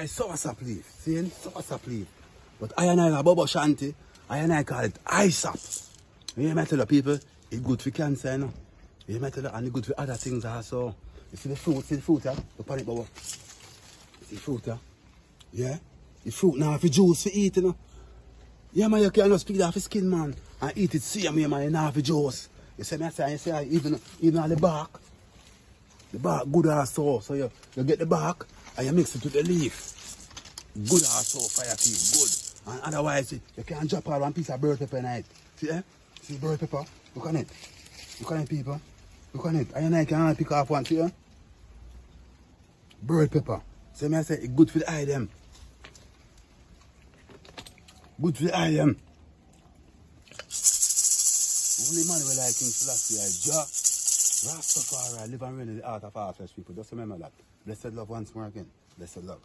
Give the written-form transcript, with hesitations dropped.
So what's up leaf? See? So what's up leaf? But I and I Bobo Shanti, I and I call it ISAP. You hear me tell the people, it's good for cancer, you know. You hear me tell you, and it's good for other things also. You see the fruit, yeah? Look at it, Bobo. See the fruit, yeah? Yeah? The fruit now, for juice for eat, you know. Yeah, man, you can just pick it off the skin, man, and eat it same way, man, you know, for juice. You see me say, even on the bark good also, so you get the bark, and you mix it with the leaf. Good also, fire tea, good. And otherwise, you can't drop out one piece of bird pepper in it. See, eh? See bird pepper? Look on it. Look on it, people. Look on it. And I can pick off one, see, eh? Bird pepper. So I say, it's good for the eye, them. Good for the eye, them. Only man will like King Selassie, Jah, Rastafari, live and reign in the heart of our flesh people. Just remember that. Blessed love once more again. Blessed love.